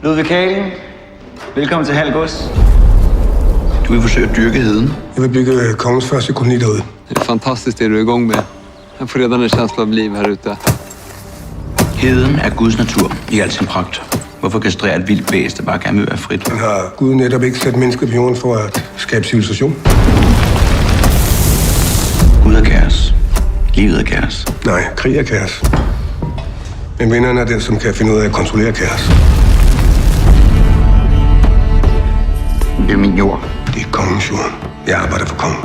Ludvig Kalen, velkommen til Halgås. Du vil forsøge at dyrke heden. Jeg vil bygge kongens første koloni derude. Det är fantastiskt det du är igång med. Jag får redan en känsla av liv här ute. Heden er Guds natur i al sin pragt. Hvorfor kastrere et vildt bæst, der bare gerne vil være frit? Men har Gud netop ikke sat mennesket på jorden for at skabe civilisation? Gud er kaos. Livet er kaos. Nej, krig er kaos. Men vinderen er den, som kan finde ud af at kontrollere kaos. Det er min jord. Det er kongens jord. Jeg arbejder for kongen.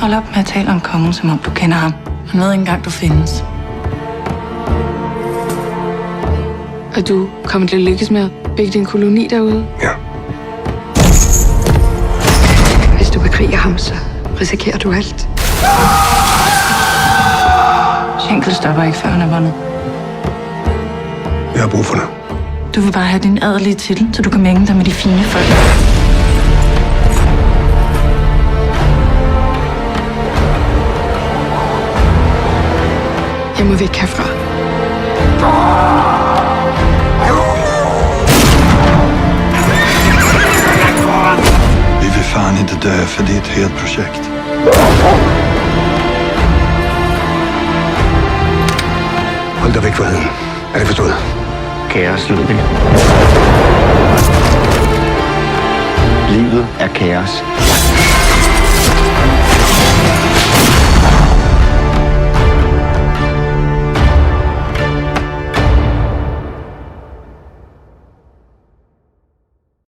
Hold op med at tale om kongen, som om du kender ham. Han ved ikke engang, du findes. Og du kommer til at lykkes med at bygge din koloni derude? Ja. Hvis du bekriger ham, så risikerer du alt. Schenkel stopper ikke, før han er vundet. Jeg har brug for dig. Du vil bare have din adelige titel, så du kan mænge dig med de fine folk. Jeg må væk herfra. Vi vill fan inte dö för det är ett helt projekt. Hold dig væk fra heden. Er det forstået? Kaos, Ludvig. Livet er kaos.